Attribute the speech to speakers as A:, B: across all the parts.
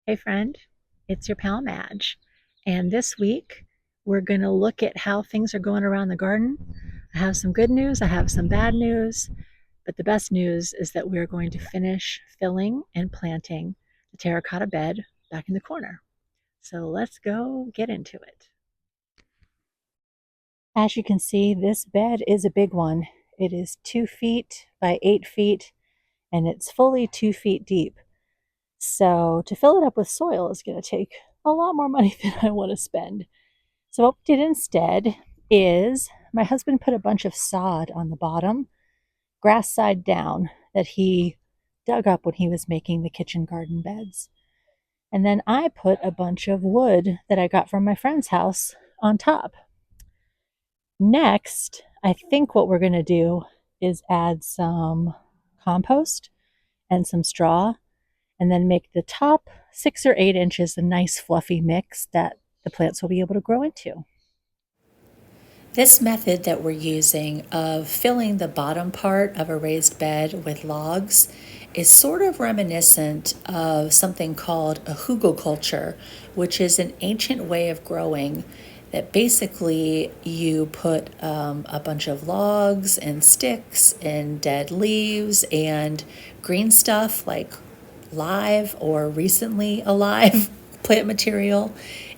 A: Hey friend, it's your pal Madge. And this week we're going to look at how things are going around the garden. I have some good news, I have some bad news, but the best news is that we're going to finish filling and planting the terracotta bed back in the corner. So let's go get into it. As you can see, this bed is a big one. It is 2 feet by 8 feet and it's fully 2 feet deep. So to fill it up with soil is going to take a lot more money than I want to spend. So what we did instead is my husband put a bunch of sod on the bottom, grass side down, that he dug up when he was making the kitchen garden beds. And then I put a bunch of wood that I got from my friend's house on top. Next, I think what we're going to do is add some compost and some straw, and then make the top 6 or 8 inches a nice fluffy mix that the plants will be able to grow into.
B: This method that we're using of filling the bottom part of a raised bed with logs is sort of reminiscent of something called a hugelkultur, which is an ancient way of growing that basically you put a bunch of logs and sticks and dead leaves and green stuff like live or recently alive plant material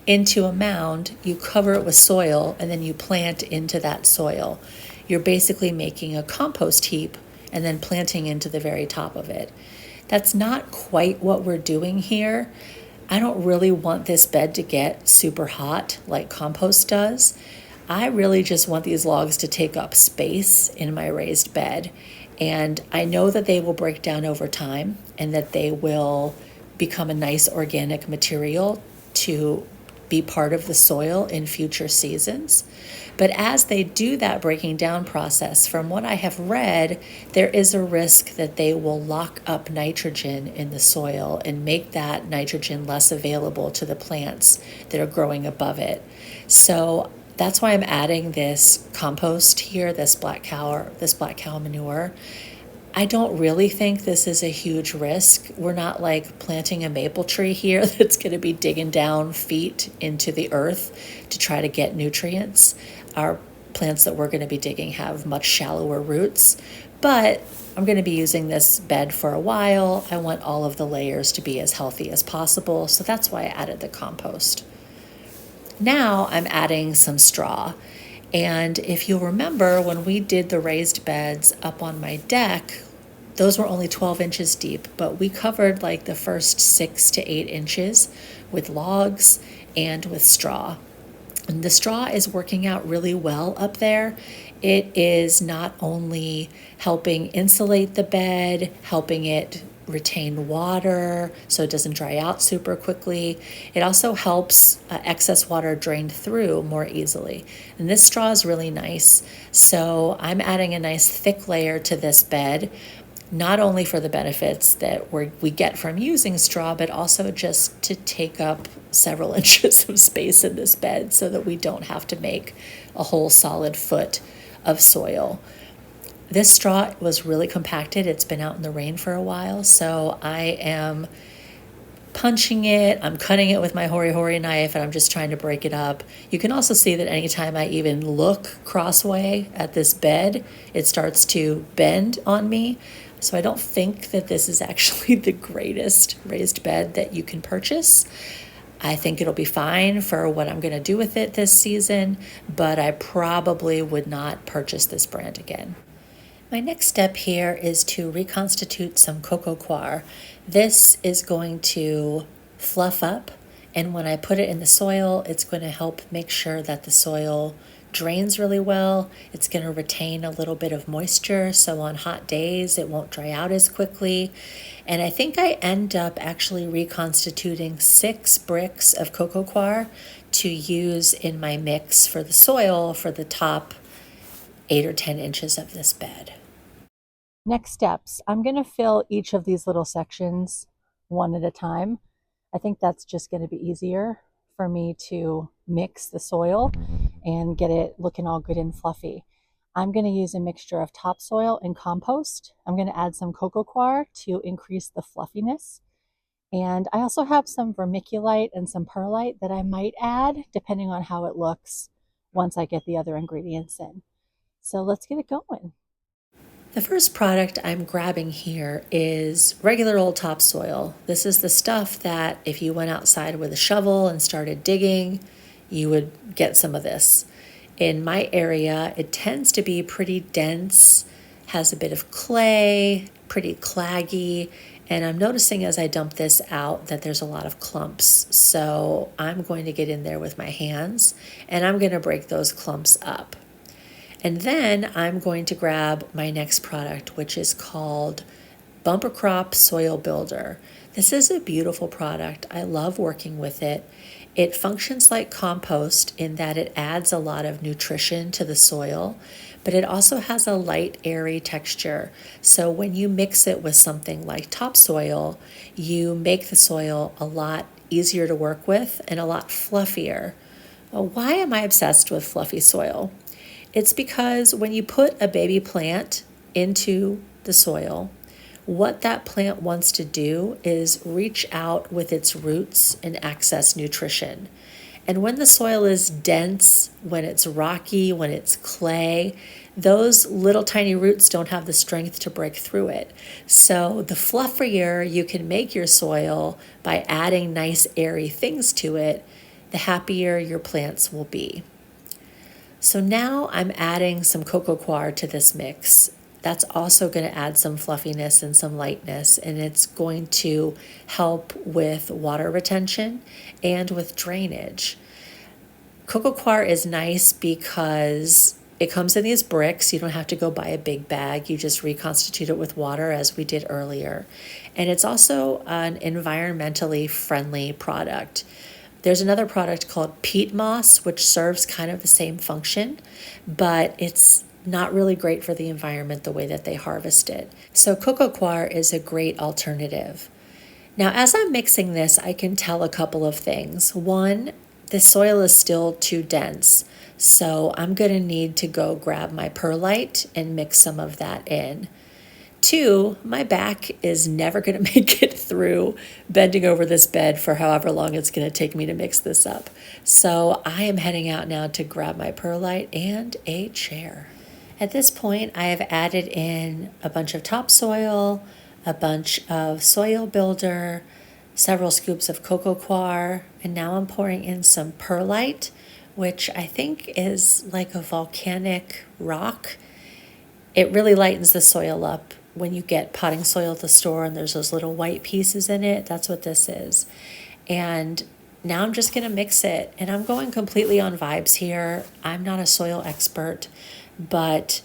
B: into a mound, you cover it with soil, and then you plant into that soil. You're basically making a compost heap and then planting into the very top of it. That's not quite what we're doing here. I don't really want this bed to get super hot like compost does. I really just want these logs to take up space in my raised bed. And I know that they will break down over time and that they will become a nice organic material to be part of the soil in future seasons. But as they do that breaking down process, from what I have read, there is a risk that they will lock up nitrogen in the soil and make that nitrogen less available to the plants that are growing above it. So that's why I'm adding this compost here, this black cow manure. I don't really think this is a huge risk. We're not like planting a maple tree here that's going to be digging down feet into the earth to try to get nutrients. Our plants that we're going to be digging have much shallower roots, but I'm going to be using this bed for a while. I want all of the layers to be as healthy as possible, so that's why I added the compost. Now I'm adding some straw. And if you'll remember, when we did the raised beds up on my deck, those were only 12 inches deep, but we covered like the first 6 to 8 inches with logs and with straw. And the straw is working out really well up there. It is not only helping insulate the bed, helping it retain water so it doesn't dry out super quickly. It also helps excess water drain through more easily. And this straw is really nice. So I'm adding a nice thick layer to this bed, not only for the benefits that we get from using straw, but also just to take up several inches of space in this bed so that we don't have to make a whole solid foot of soil. This straw was really compacted. It's been out in the rain for a while, so I am punching it. I'm cutting it with my hori-hori knife, and I'm just trying to break it up. You can also see that anytime I even look crossway at this bed, it starts to bend on me. So I don't think that this is actually the greatest raised bed that you can purchase. I think it'll be fine for what I'm going to do with it this season, but I probably would not purchase this brand again. My next step here is to reconstitute some coco coir. This is going to fluff up, and when I put it in the soil, it's going to help make sure that the soil drains really well. It's going to retain a little bit of moisture, so on hot days it won't dry out as quickly. And I think I end up actually reconstituting 6 bricks of coco coir to use in my mix for the soil for the top 8 or 10 inches of this bed.
A: Next steps, I'm going to fill each of these little sections one at a time. I think that's just going to be easier for me to mix the soil and get it looking all good and fluffy. I'm going to use a mixture of topsoil and compost. I'm going to add some coco coir to increase the fluffiness. And I also have some vermiculite and some perlite that I might add depending on how it looks once I get the other ingredients in. So let's get it going.
B: The first product I'm grabbing here is regular old topsoil. This is the stuff that if you went outside with a shovel and started digging, you would get some of this. In my area, it tends to be pretty dense, has a bit of clay, pretty claggy, and I'm noticing as I dump this out that there's a lot of clumps. So I'm going to get in there with my hands and I'm going to break those clumps up. And then I'm going to grab my next product, which is called Bumper Crop Soil Builder. This is a beautiful product. I love working with it. It functions like compost in that it adds a lot of nutrition to the soil, but it also has a light, airy texture. So when you mix it with something like topsoil, you make the soil a lot easier to work with and a lot fluffier. Well, why am I obsessed with fluffy soil? It's because when you put a baby plant into the soil, what that plant wants to do is reach out with its roots and access nutrition. And when the soil is dense, when it's rocky, when it's clay, those little tiny roots don't have the strength to break through it. So the fluffier you can make your soil by adding nice airy things to it, the happier your plants will be. So now I'm adding some coco coir to this mix. That's also going to add some fluffiness and some lightness, and it's going to help with water retention and with drainage. Coco coir is nice because it comes in these bricks. You don't have to go buy a big bag. You just reconstitute it with water as we did earlier. And it's also an environmentally friendly product. There's another product called peat moss, which serves kind of the same function, but it's not really great for the environment the way that they harvest it. So coco coir is a great alternative. Now, as I'm mixing this, I can tell a couple of things. One, the soil is still too dense, so I'm going to need to go grab my perlite and mix some of that in. Two, my back is never going to make it through bending over this bed for however long it's going to take me to mix this up. So I am heading out now to grab my perlite and a chair. At this point, I have added in a bunch of topsoil, a bunch of soil builder, several scoops of coco coir, and now I'm pouring in some perlite, which I think is like a volcanic rock. It really lightens the soil up. When you get potting soil at the store and there's those little white pieces in it, that's what this is. And now I'm just going to mix it. And I'm going completely on vibes here. I'm not a soil expert, but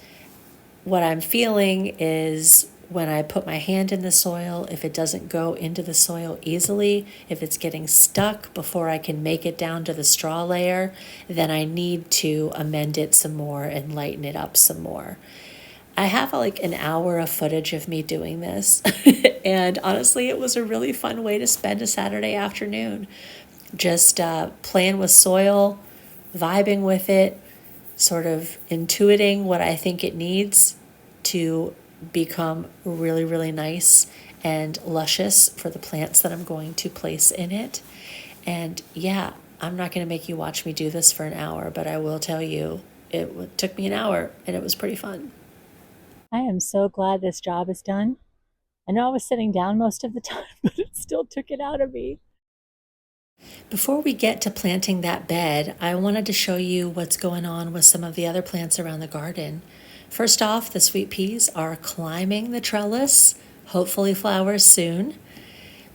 B: what I'm feeling is when I put my hand in the soil, if it doesn't go into the soil easily, if it's getting stuck before I can make it down to the straw layer, then I need to amend it some more and lighten it up some more. I have like an hour of footage of me doing this. And honestly, it was a really fun way to spend a Saturday afternoon. Just playing with soil, vibing with it, sort of intuiting what I think it needs to become really, really nice and luscious for the plants that I'm going to place in it. And yeah, I'm not going to make you watch me do this for an hour, but I will tell you, it took me an hour and it was pretty fun.
A: I am so glad this job is done. I know I was sitting down most of the time, but it still took it out of me.
B: Before we get to planting that bed, I wanted to show you what's going on with some of the other plants around the garden. First off, the sweet peas are climbing the trellis, hopefully flowers soon.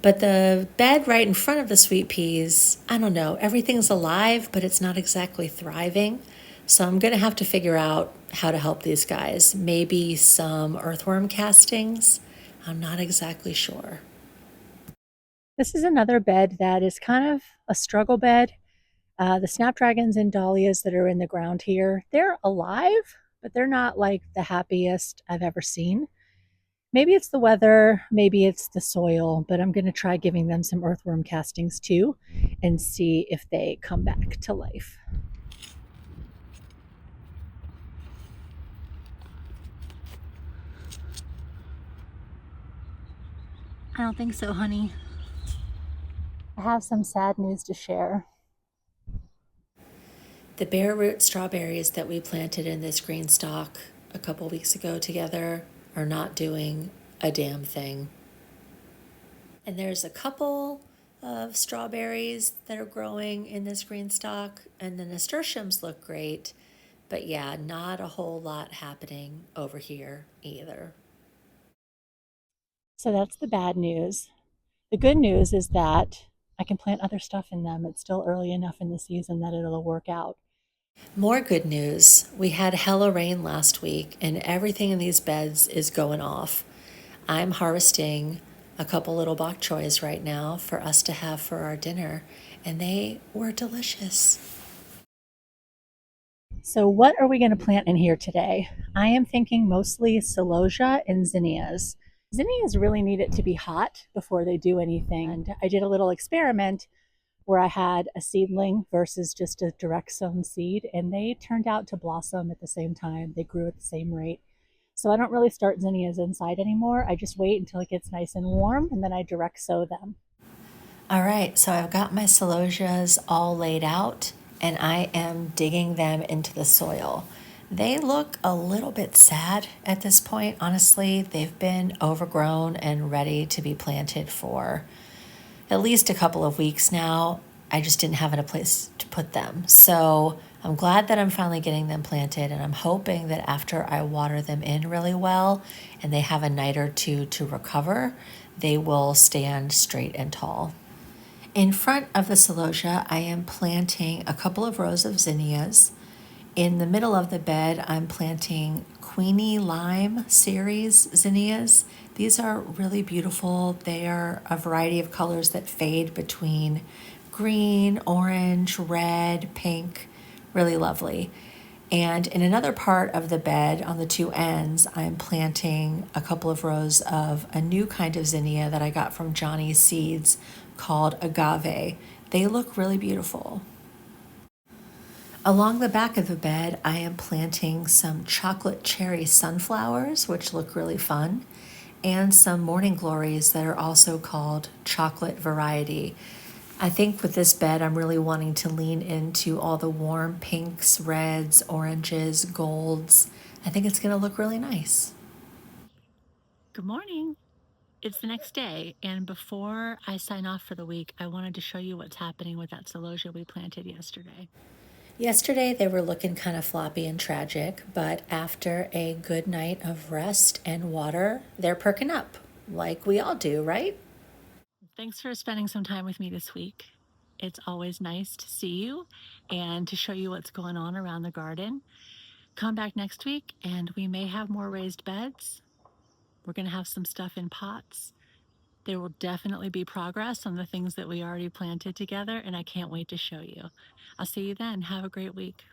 B: But the bed right in front of the sweet peas, I don't know, everything's alive, but it's not exactly thriving. So I'm going to have to figure out how to help these guys. Maybe some earthworm castings. I'm not exactly sure.
A: This is another bed that is kind of a struggle bed. The snapdragons and dahlias that are in the ground here, they're alive, but they're not like the happiest I've ever seen. Maybe it's the weather, maybe it's the soil, but I'm going to try giving them some earthworm castings too and see if they come back to life. I don't think so, honey. I have some sad news to share.
B: The bare root strawberries that we planted in this green stalk a couple weeks ago together are not doing a damn thing. And there's a couple of strawberries that are growing in this green stalk, and the nasturtiums look great, but yeah, not a whole lot happening over here either.
A: So that's the bad news. The good news is that I can plant other stuff in them. It's still early enough in the season that it'll work out.
B: More good news. We had hella rain last week, and everything in these beds is going off. I'm harvesting a couple little bok choys right now for us to have for our dinner, and they were delicious.
A: So what are we going to plant in here today? I am thinking mostly celosia and zinnias. Zinnias really need it to be hot before they do anything. And I did a little experiment where I had a seedling versus just a direct sown seed, and they turned out to blossom at the same time. They grew at the same rate. So I don't really start zinnias inside anymore. I just wait until it gets nice and warm, and then I direct sow them.
B: All right, so I've got my celosias all laid out, and I am digging them into the soil. They look a little bit sad at this point, honestly. They've been overgrown and ready to be planted for at least a couple of weeks now. I just didn't have a place to put them. So I'm glad that I'm finally getting them planted, and I'm hoping that after I water them in really well and they have a night or two to recover, they will stand straight and tall. In front of the celosia, I am planting a couple of rows of zinnias. In the middle of the bed, I'm planting Queenie Lime series zinnias. These are really beautiful. They are a variety of colors that fade between green, orange, red, pink. Really lovely. And in another part of the bed on the two ends, I'm planting a couple of rows of a new kind of zinnia that I got from Johnny's Seeds called agave. They look really beautiful. Along the back of the bed, I am planting some chocolate cherry sunflowers, which look really fun, and some morning glories that are also called chocolate variety. I think with this bed, I'm really wanting to lean into all the warm pinks, reds, oranges, golds. I think it's going to look really nice.
A: Good morning. It's the next day, and before I sign off for the week, I wanted to show you what's happening with that celosia we planted yesterday.
B: Yesterday, they were looking kind of floppy and tragic, but after a good night of rest and water, they're perking up, like we all do, right?
A: Thanks for spending some time with me this week. It's always nice to see you and to show you what's going on around the garden. Come back next week, and we may have more raised beds. We're going to have some stuff in pots. There will definitely be progress on the things that we already planted together, and I can't wait to show you. I'll see you then. Have a great week.